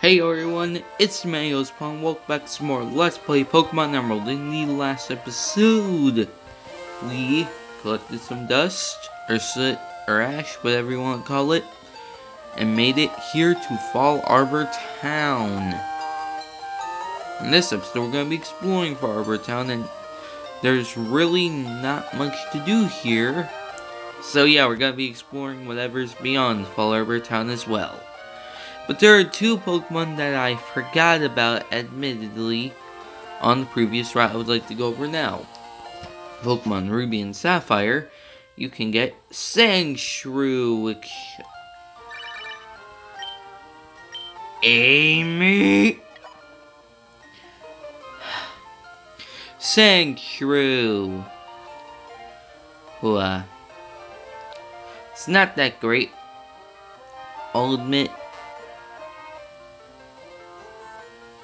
Hey everyone, it's Meteor Falls. Welcome back to some more Let's Play Pokemon Emerald. In the last episode, we collected some dust, or soot, or ash, whatever you want to call it, and made it here to Fallabor Town. In this episode, we're going to be exploring Fallabor Town, and there's really not much to do here. So yeah, we're going to be exploring whatever's beyond Fallabor Town as well. But there are two Pokemon that I forgot about, admittedly, on the previous route I would like to go over now. Pokemon Ruby and Sapphire, you can get Sandshrew, which... Amy! Sandshrew. Well, it's not that great, I'll admit.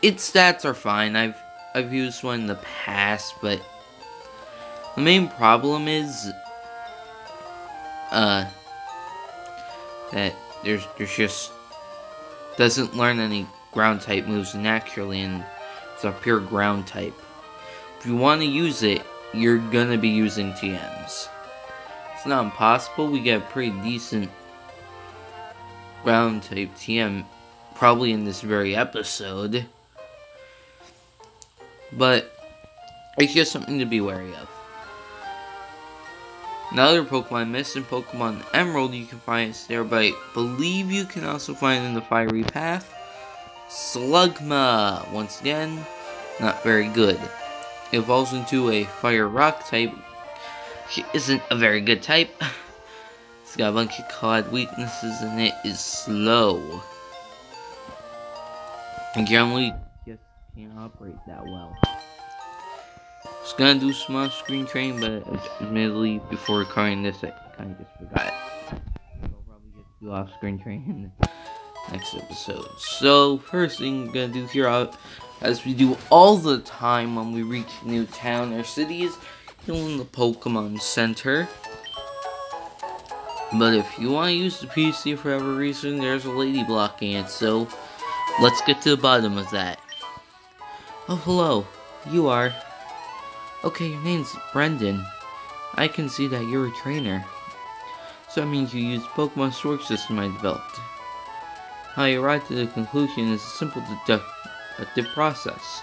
Its stats are fine. I've used one in the past, but the main problem is that there's just doesn't learn any ground type moves naturally, and it's a pure ground type. If you want to use it, you're gonna be using TMs. It's not impossible. We get a pretty decent ground type TM probably in this very episode. But it's just something to be wary of. Another Pokemon missed in Pokemon Emerald, you can find it there, but I believe you can also find it in the Fiery Path. Slugma, once again, not very good. It evolves into a Fire Rock type, which isn't a very good type. It's got a bunch of COD weaknesses and it is slow. And generally just can't operate that well. Just gonna do some off-screen training, but admittedly, before recording this, I kind of just forgot it. I'll probably just do off-screen training in the next episode. So, first thing we're gonna do here, as we do all the time when we reach a new town or city, is go in the Pokemon Center. But if you want to use the PC for whatever reason, there's a lady blocking it, so let's get to the bottom of that. Oh, hello. You are. Okay, your name's Brendan. I can see that you're a trainer. So that means you use Pokemon storage system I developed. How you arrived to the conclusion is a simple deductive process.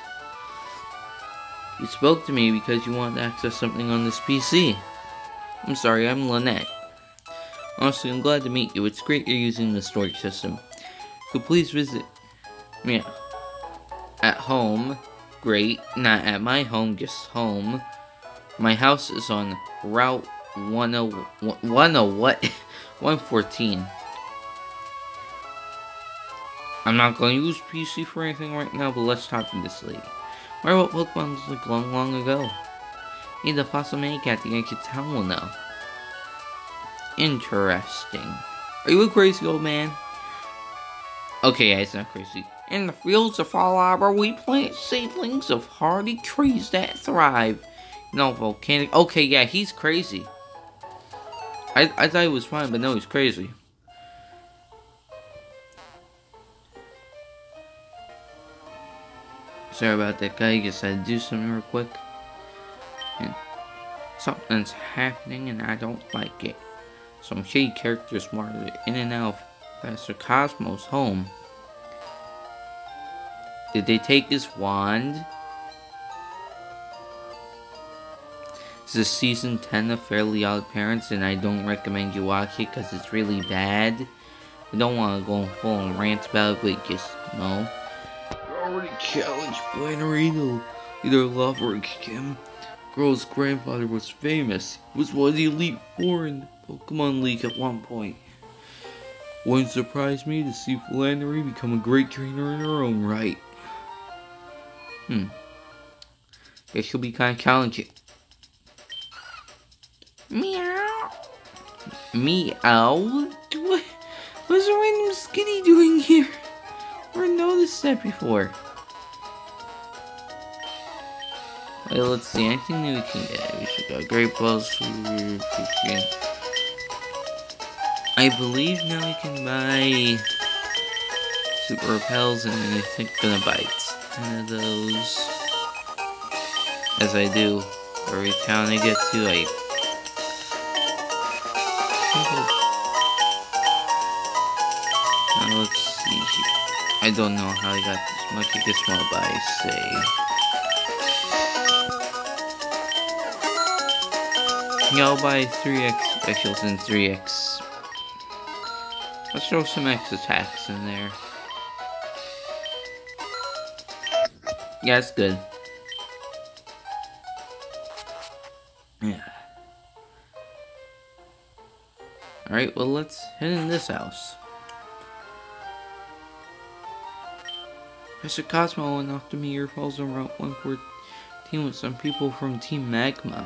You spoke to me because you wanted to access something on this PC. I'm sorry, I'm Lynette. Honestly, I'm glad to meet you. It's great you're using the storage system. So please visit me at home. Great, not at my home, just home. My house is on Route 114. I'm not going to use PC for anything right now, but let's talk to this lady. Where what Pokemon was like long ago? Need the fossil maniac the ancient town will know. Interesting. Are you a crazy old man? Okay, yeah, it's not crazy. In the fields of Fallabor, we plant seedlings of hardy trees that thrive. No volcanic. Okay, yeah, he's crazy. I thought he was fine, but no, he's crazy. Sorry about that, guy. I guess I had to do something real quick. And something's happening, and I don't like it. Some shady characters wandered in and out of Professor Cosmo's home. Did they take his wand? This is season 10 of Fairly Odd Parents, and I don't recommend you watch it because it's really bad. I don't want to go full on rant about it, but just know. You're already challenged Flannery to either love or him. Girl's grandfather was famous. He was one of the Elite Four in the Pokemon League at one point. Wouldn't surprise me to see Flannery become a great trainer in her own right. Guess she'll be kind of challenging. Meow. Meow? What's a random Skitty doing here? Never noticed that before. Wait, let's see. Anything new we can get? We should got Great Balls. I believe now we can buy super repels, and then I think gonna bite 10 of those. As I do every town I get to, now let's see. I don't know how I got this much. I guess more by say. Yeah, I'll buy 3x specials and 3x. Let's throw some X attacks in there. Yeah, it's good. Yeah. Alright, well, let's head in this house. Mr. Cosmo went off to Meteor Falls on Route 114 with some people from Team Magma.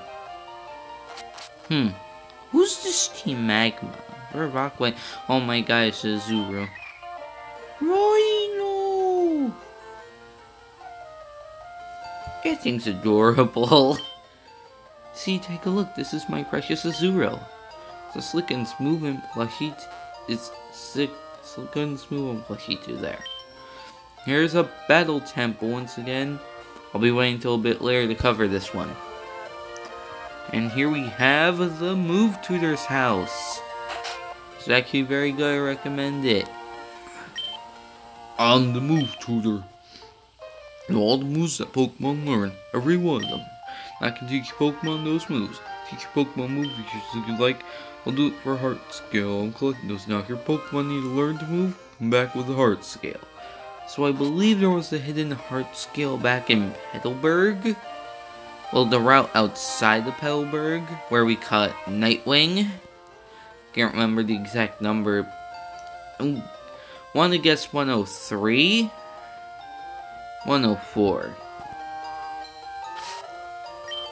Who's this Team Magma? Where Rock went? Oh my god, it's Zuru. Rhino! That thing's adorable. See, take a look. This is my precious Azuro. It's a slick and smooth and plushy. It's slick and smooth and plushy too there. Here's a battle temple once again. I'll be waiting until a bit later to cover this one. And here we have the Move Tutor's house. It's actually very good. I recommend it. I'm the Move Tutor. Know all the moves that Pokemon learn. Every one of them. I can teach Pokemon those moves. Teach Pokemon move features if you like. I'll do it for heart scale. I'm collecting those now. If your Pokemon need to learn to move, come back with a heart scale. So I believe there was a hidden heart scale back in Petalburg. Well, the route outside of Petalburg, where we caught Nightwing. Can't remember the exact number. I want to guess 103? 104.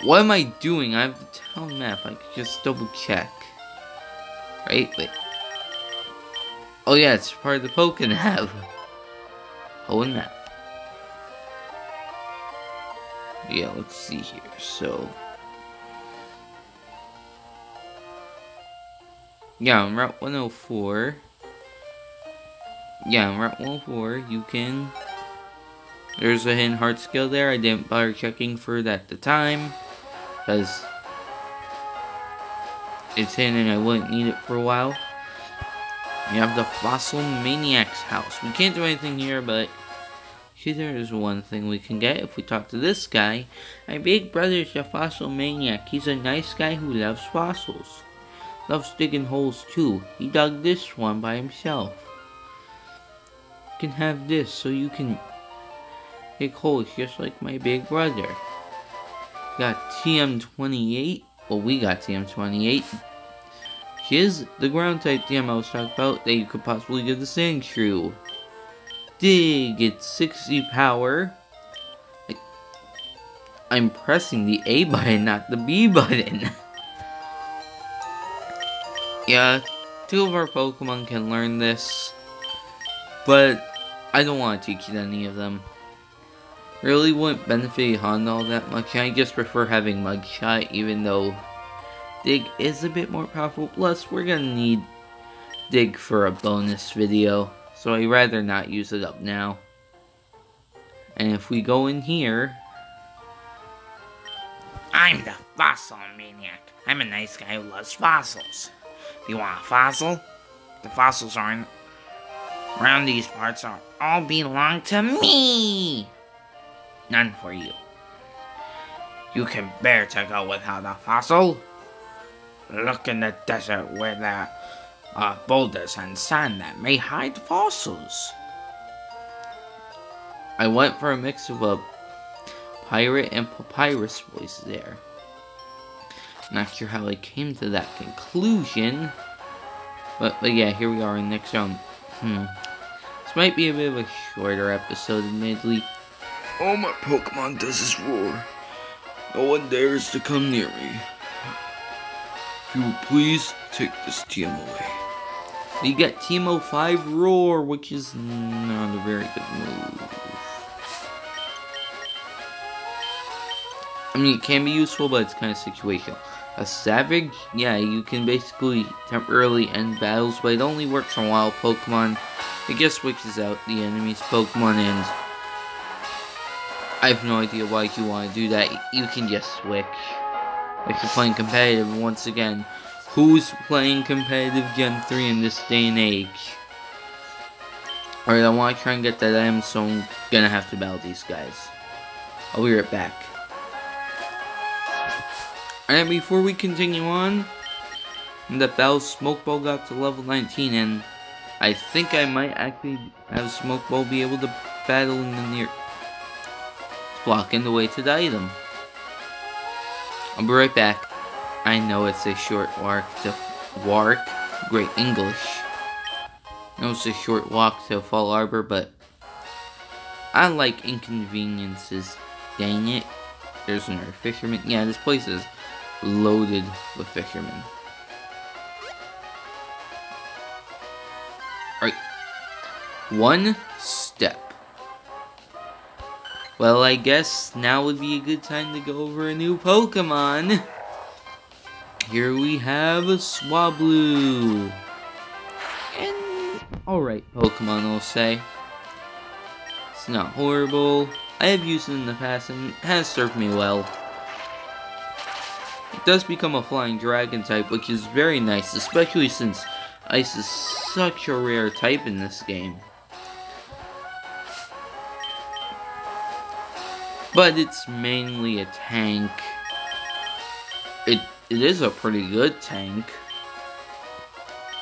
What am I doing? I have the town map. I could just double check. Right? Wait. Oh yeah, it's part of the Pokénab. Oh, and map. Yeah, let's see here. So, yeah, on Route 104. Yeah, on Route 104, you can. There's a hidden heart scale there. I didn't bother checking for that at the time, because it's hidden and I wouldn't need it for a while. You have the Fossil Maniac's house. We can't do anything here, but see, there is one thing we can get if we talk to this guy. My big brother's a fossil maniac. He's a nice guy who loves fossils. Loves digging holes too. He dug this one by himself. You can have this so you can dig holes just like my big brother. Got TM28. Well, we got TM28. Here's the ground type TM I was talking about that you could possibly get the Sand Shrew. Dig, it's 60 power. I'm pressing the A button, not the B button. Yeah, 2 of our Pokemon can learn this, but I don't want to teach any of them. Really wouldn't benefit Honda all that much. I just prefer having Mudshot, even though Dig is a bit more powerful. Plus, we're gonna need Dig for a bonus video, so I'd rather not use it up now. And if we go in here, I'm the Fossil Maniac. I'm a nice guy who loves fossils. You want a fossil? The fossils aren't around these parts all belong to me. None for you. You can bear to go without a fossil. Look in the desert where there are boulders and sand that may hide fossils. I went for a mix of a pirate and papyrus voice there. Not sure how I came to that conclusion. But yeah, here we are in the next round. This might be a bit of a shorter episode, admittedly. All my Pokemon does is roar. No one dares to come near me. If you will please take this TM away. You got Teemo 5 Roar, which is not a very good move. I mean, it can be useful, but it's kind of situational. A Savage? Yeah, you can basically temporarily end battles, but it only works on wild Pokemon. It just switches out the enemy's Pokemon, and I have no idea why you want to do that. You can just switch. If you're playing competitive, once again, who's playing competitive Gen 3 in this day and age? Alright, I want to try and get that item, so I'm gonna have to battle these guys. I'll be right back. And before we continue on, that battle, Smokeball got to level 19, and I think I might actually have Smokeball be able to battle in the near... blocking the way to the item. I'll be right back. I know it's a short walk to... Great English. I know it's a short walk to Fallabor, but I like inconveniences. Dang it. There's another fisherman. Yeah, this place is loaded with fishermen. Alright. One step. Well, I guess now would be a good time to go over a new Pokemon. Here we have a Swablu. And alright Pokemon, I'll say. It's not horrible. I have used it in the past and it has served me well. It does become a flying dragon type, which is very nice, especially since ice is such a rare type in this game. But it's mainly a tank. It is a pretty good tank.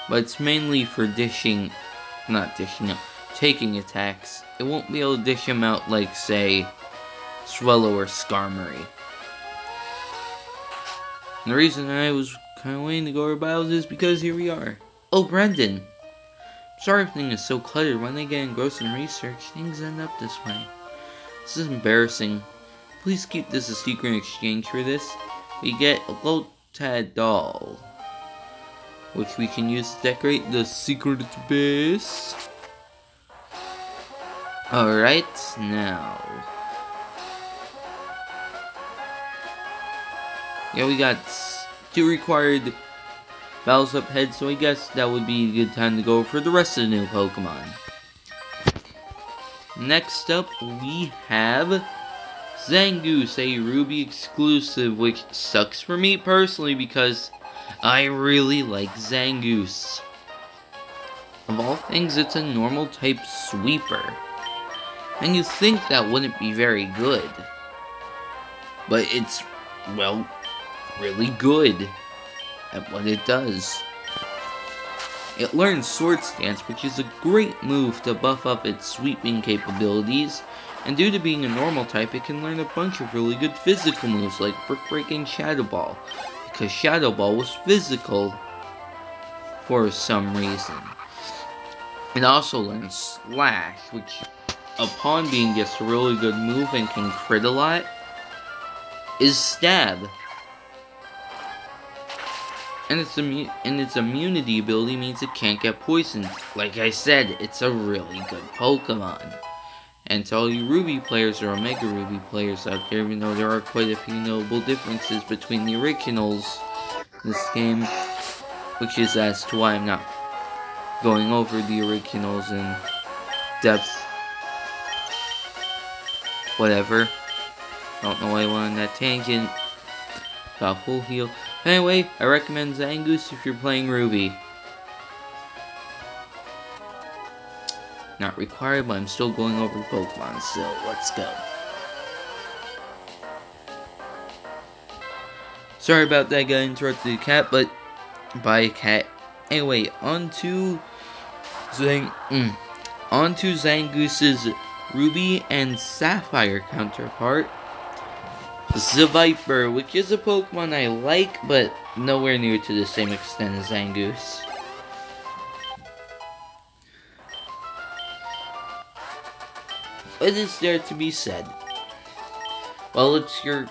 But it's mainly for taking attacks. It won't be able to dish them out like, say, Swellow or Skarmory. And the reason I was kind of waiting to go over battles is because here we are. Oh, Brendan! Sorry everything is so cluttered. When they get engrossed in research, things end up this way. This is embarrassing. Please keep this a secret in exchange for this. We get a Lotad doll, which we can use to decorate the secret base. Alright, now. Yeah, we got 2 required battles up ahead, so I guess that would be a good time to go for the rest of the new Pokemon. Next up, we have Zangoose, a Ruby exclusive, which sucks for me personally because I really like Zangoose. Of all things, it's a normal type sweeper. And you think that wouldn't be very good. But it's, well, really good at what it does. It learns Sword Stance, which is a great move to buff up its sweeping capabilities, and due to being a normal type, it can learn a bunch of really good physical moves like Brick Break and Shadow Ball, because Shadow Ball was physical for some reason. It also learns Slash, which, upon being just a really good move and can crit a lot, is Stab. And its immunity ability means it can't get poisoned. Like I said, it's a really good Pokemon. And to all you Ruby players or Omega Ruby players out there, even though there are quite a few notable differences between the originals in this game, which is as to why I'm not going over the originals in depth. Whatever. Don't know why I went on that tangent. Got full heal. Anyway, I recommend Zangoose if you're playing Ruby. Not required, but I'm still going over Pokemon, so let's go. Sorry about that, guy interrupted the cat, but by a cat. Anyway, onto Zangoose's Ruby and Sapphire counterpart, Viper, which is a Pokemon I like, but nowhere near to the same extent as Zangoose. What is there to be said? Well, it's your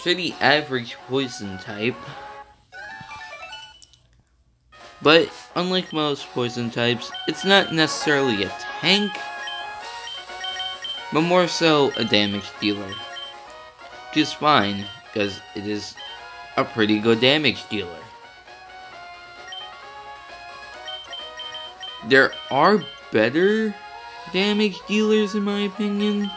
pretty average poison type. But, unlike most poison types, it's not necessarily a tank, but more so a damage dealer. Which is fine, because it is a pretty good damage dealer. There are better damage dealers in my opinion.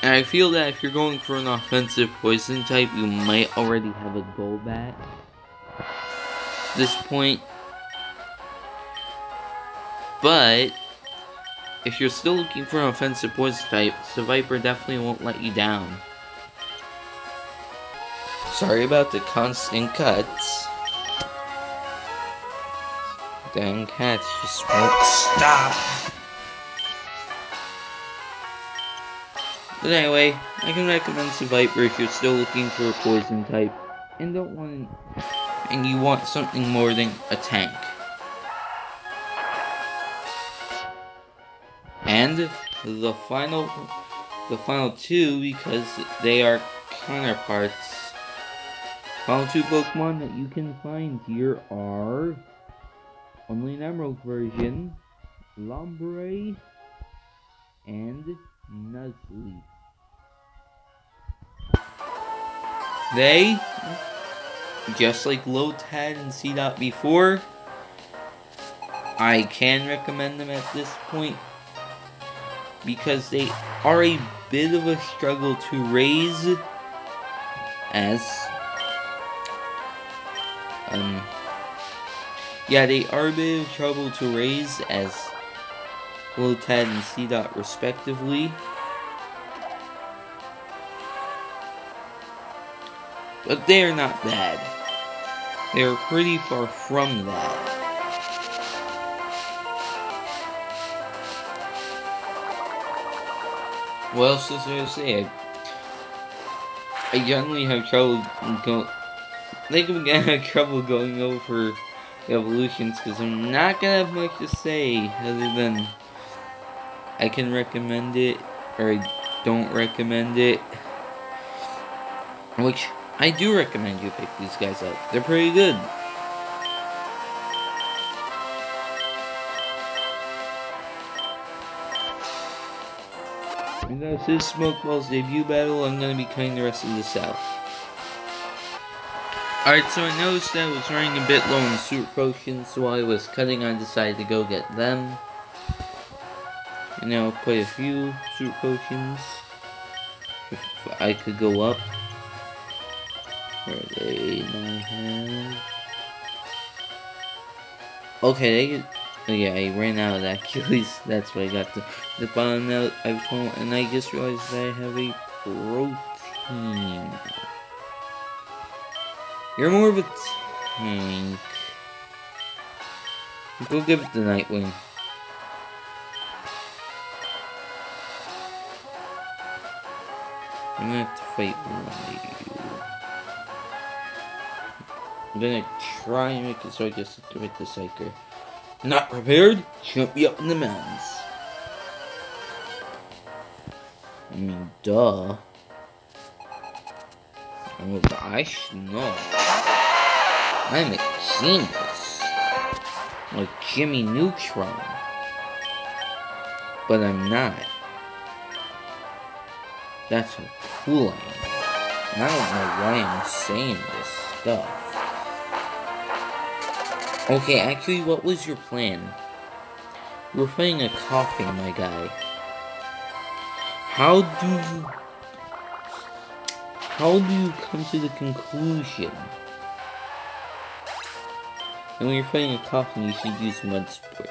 And I feel that if you're going for an offensive poison type, you might already have a Golbat at this point. But if you're still looking for an offensive poison type, Seviper definitely won't let you down. Sorry about the constant cuts. Dang cats just won't stop. But anyway, I can recommend Seviper if you're still looking for a poison type and you want something more than a tank. And the final two, because they are counterparts. Final two Pokemon that you can find here are only an Emerald version, Lombre and Nuzleaf. They, just like Lotad and C-Dot before, I can recommend them at this point because they are a bit of a struggle to raise they are a bit of trouble to raise as Lotad and C-Dot respectively. But they are not bad. They are pretty far from that. What else is there to say? I generally have trouble going over the evolutions because I'm not gonna have much to say other than I can recommend it or I don't recommend it. Which I do recommend you pick these guys up. They're pretty good. And that's his Smokeball's debut battle. I'm gonna be cutting the rest of this out. Alright, so I noticed that I was running a bit low on super potions, so while I was cutting, I decided to go get them. And now I'll play a few super potions. If I could go up. Where are they? Okay, yeah, I ran out of Achilles. That's why I got the bottom out. And I just realized that I have a protein. You're more of a tank. Go give it the Nightwing. I'm gonna have to fight one of you. I'm gonna try and make it so I just activate the Psyker. Not prepared? Jump me up in the mountains. I mean, duh. Oh, I should know. I'm a genius. Like Jimmy Neutron. But I'm not. That's how cool I am. And I don't know why I'm saying this stuff. Okay, actually, what was your plan? You were fighting a coughing, my guy. How do you come to the conclusion? And when you're fighting a coughing, you should use Mud Sport.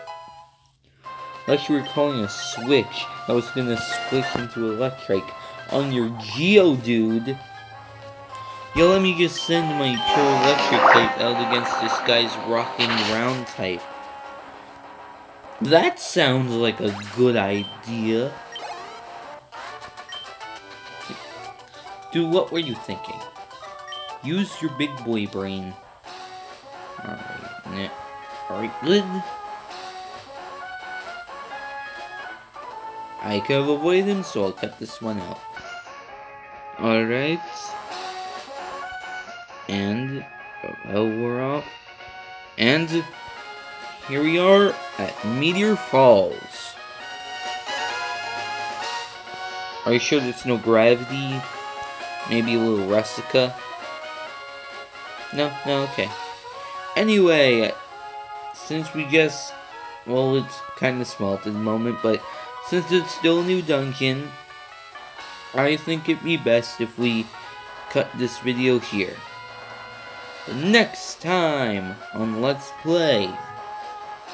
Unless you were calling a switch that was gonna switch into Electric on your Geodude. Yo, let me just send my pure Electric type out against this guy's Rocking Ground type. That sounds like a good idea. Dude, what were you thinking? Use your big boy brain. Alright, good. I could have avoided him, so I'll cut this one out. Alright. And we're off. And here we are at Meteor Falls. Are you sure there's no gravity? Maybe a little rustica? No, okay. Anyway, since we just, well, it's kind of small at the moment, but since it's still a new dungeon, I think it'd be best if we cut this video here. The next time on Let's Play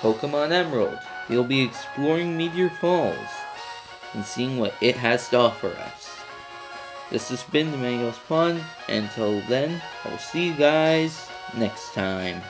Pokemon Emerald, we'll be exploring Meteor Falls and seeing what it has to offer us. This has been the Manuel's Pond. Until then, I'll see you guys next time.